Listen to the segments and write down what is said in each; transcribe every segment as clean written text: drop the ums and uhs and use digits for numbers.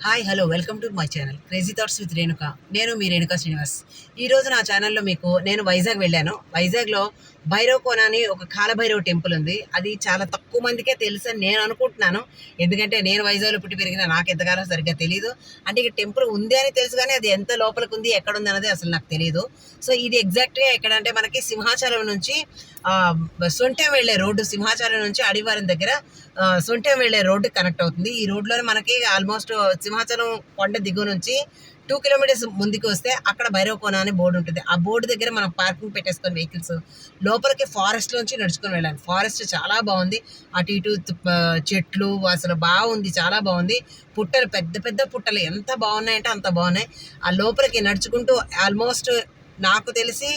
Hi hello welcome to my channel crazy thoughts with Renuka. నేను మీ రేణుక శ్రీనివాస్. ఈరోజు నా ఛానల్లో నేను వైజాగ్ వెళ్ళాను. వైజాగ్లో భైరవ్ కోన అని ఒక కాలభైరవ్ టెంపుల్ ఉంది. అది చాలా తక్కువ మందికే తెలుసు అని నేను అనుకుంటున్నాను. ఎందుకంటే నేను వైజాగ్లో పుట్టి పెరిగిన నాకు ఎంతగానో సరిగ్గా తెలియదు. అంటే ఇక టెంపుల్ ఉంది అని తెలుసు కానీ అది ఎంత లోపలికి ఉంది ఎక్కడ ఉంది అన్నది అసలు నాకు తెలియదు. సో ఇది ఎగ్జాక్ట్గా ఎక్కడంటే మనకి సింహాచలం నుంచి సొంటెం వెళ్ళే రోడ్డు, సింహాచలం నుంచి అడివారం దగ్గర సొంటెం వెళ్ళే రోడ్డు కనెక్ట్ అవుతుంది. ఈ రోడ్లోనే మనకి ఆల్మోస్ట్ సింహాచలం కొండ దిగువ నుంచి 2 కిలోమీటర్స్ ముందుకు వస్తే అక్కడ భైరవ కోన అని బోర్డు ఉంటుంది. ఆ బోర్డు దగ్గర మనం పార్కింగ్ పెట్టేసుకొని వెహికల్స్ లోపలికి ఫారెస్ట్ నుంచి నడుచుకొని వెళ్ళాలి. ఫారెస్ట్ చాలా బాగుంది. అటు ఇటు చెట్లు అసలు బాగుంది, చాలా బాగుంది. పుట్టలు పెద్ద పెద్ద పుట్టలు ఎంత బాగున్నాయంటే అంత బాగున్నాయి. ఆ లోపలికి నడుచుకుంటూ ఆల్మోస్ట్ నాకు తెలిసి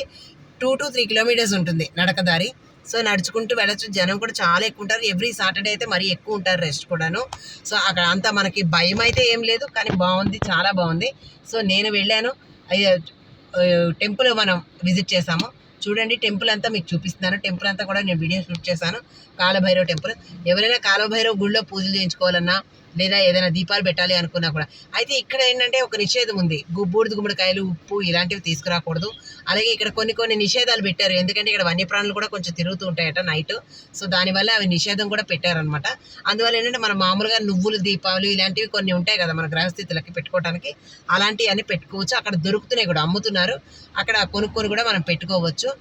2 to 3 కిలోమీటర్స్ ఉంటుంది నడకదారి. సో నడుచుకుంటూ వెళ్ళచ్చు. జనం కూడా చాలా ఎక్కువ ఉంటారు. ఎవ్రీ సాటర్డే అయితే మరీ ఎక్కువ ఉంటారు, రెస్ట్ కూడాను. సో అక్కడ అంతా మనకి భయం అయితే ఏం లేదు, కానీ బాగుంది, చాలా బాగుంది. సో నేను వెళ్ళాను. టెంపుల్ మనం విజిట్ చేసాము. చూడండి, టెంపుల్ అంతా మీకు చూపిస్తున్నాను. టెంపుల్ అంతా కూడా నేను వీడియో షూట్ చేశాను. కాలభైరవ్ టెంపుల్. ఎవరైనా కాలభైరవ్ గుళ్ళో పూజలు చేయించుకోవాలన్నా లేదా ఏదైనా దీపాలు పెట్టాలి అనుకున్నా కూడా. అయితే ఇక్కడ ఏంటంటే ఒక నిషేధం ఉంది. బూడిద గుమ్మడికాయలు, ఉప్పు ఇలాంటివి తీసుకురాకూడదు. అలాగే ఇక్కడ కొన్ని కొన్ని నిషేధాలు పెట్టారు. ఎందుకంటే ఇక్కడ వన్యప్రాణులు కూడా కొంచెం తిరుగుతూ ఉంటాయట నైట్. సో దానివల్ల అవి నిషేధం కూడా పెట్టారనమాట. అందువల్ల ఏంటంటే మనం మామూలుగా నువ్వులు దీపాలు ఇలాంటివి కొన్ని ఉంటాయి కదా మన గ్రహస్థితులకి పెట్టుకోవడానికి, అలాంటివి అన్ని పెట్టుకోవచ్చు. అక్కడ దొరుకుతున్నాయి కూడా, అమ్ముతున్నారు. అక్కడ కొనుక్కొని కూడా మనం పెట్టుకోవచ్చు.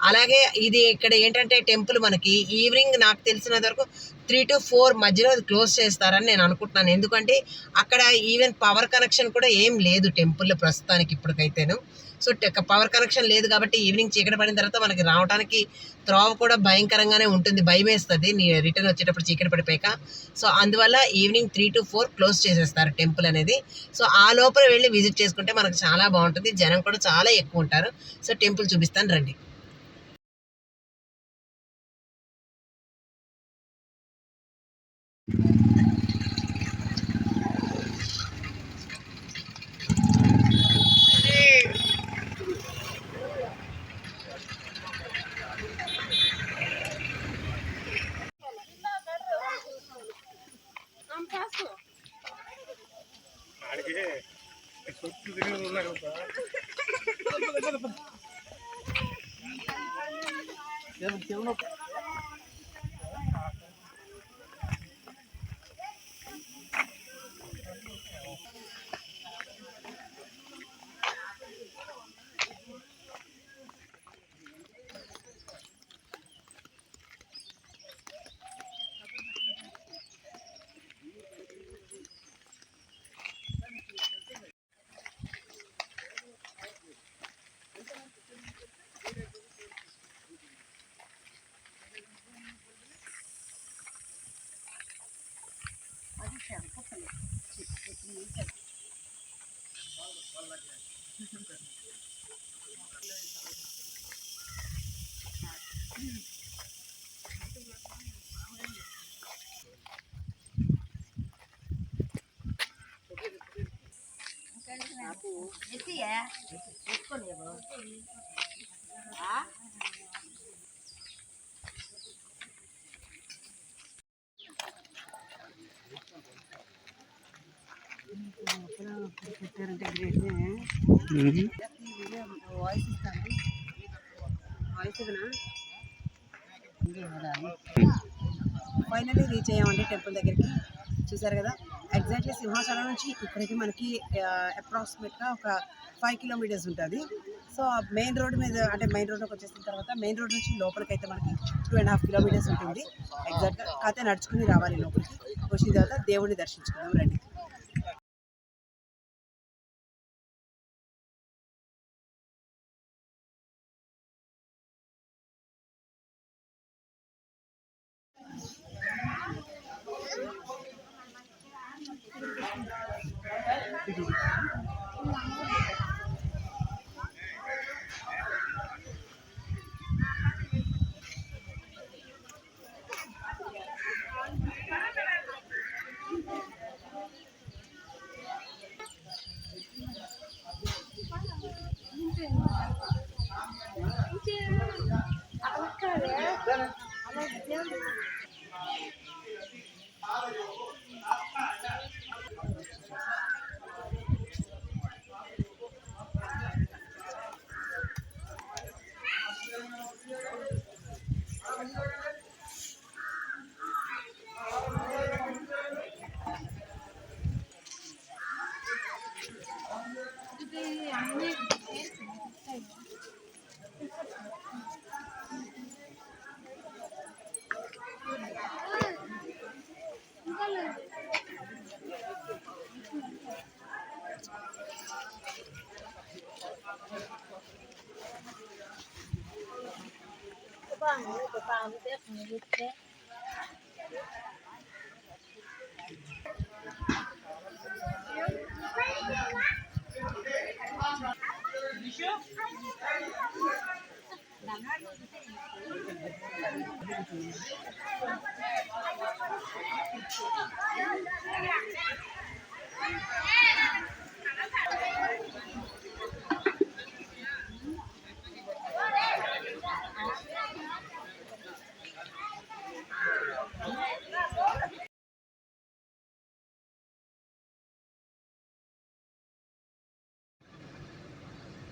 అలాగే ఇది ఇక్కడ ఏంటంటే టెంపుల్ మనకి ఈవినింగ్ నాకు తెలిసినంత వరకు 3 to 4 మధ్యలో అది క్లోజ్ చేస్తారని నేను అనుకుంటున్నాను. ఎందుకంటే అక్కడ ఈవెన్ పవర్ కనెక్షన్ కూడా ఏం లేదు టెంపుల్లో ప్రస్తుతానికి ఇప్పటికైతేను. సో పవర్ కనెక్షన్ లేదు కాబట్టి ఈవినింగ్ చీకటి పడిన తర్వాత మనకి రావడానికి త్రోవ కూడా భయంకరంగానే ఉంటుంది, భయం వేస్తుంది నీ రిటర్న్ వచ్చేటప్పుడు చీకటి పడిపోయాక. సో అందువల్ల ఈవినింగ్ 3 to 4 క్లోజ్ చేసేస్తారు టెంపుల్ అనేది. సో ఆ లోపల వెళ్ళి విజిట్ చేసుకుంటే మనకు చాలా బాగుంటుంది. జనం కూడా చాలా ఎక్కువ ఉంటారు. సో టెంపుల్ చూపిస్తాను రండి. ఫైనల్లీ రీచ్ అయ్యామండి టెంపుల్ దగ్గరికి. చూసారు కదా, ఎగ్జాక్ట్లీ సింహాచలం నుంచి ఇక్కడికి మనకి అప్రాక్సిమేట్గా ఒక 5 కిలోమీటర్స్ ఉంటుంది. సో మెయిన్ రోడ్ మీద, అంటే మెయిన్ రోడ్లోకి వచ్చేసిన తర్వాత మెయిన్ రోడ్ నుంచి లోపలికి అయితే మనకి 2.5 కిలోమీటర్స్ ఉంటుంది ఎగ్జాక్ట్గా. కాకపోతే నడుచుకుని రావాలి లోపలికి. వచ్చిన తర్వాత దేవుడిని దర్శించుకుందాం రండి.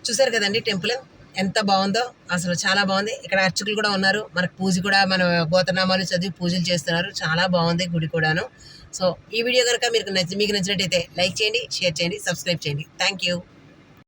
చూసారు కదండి టెంపుల్ ఎంత బాగుందో, అసలు చాలా బాగుంది. ఇక్కడ అర్చకులు కూడా ఉన్నారు, మనకు పూజ కూడా మన గోత్రనామాలు చదివి పూజలు చేస్తున్నారు. చాలా బాగుంది గుడి కూడాను. సో ఈ వీడియో కనుక మీకు నచ్చినట్టయితే లైక్ చేయండి, షేర్ చేయండి, సబ్స్క్రైబ్ చేయండి. Thank you.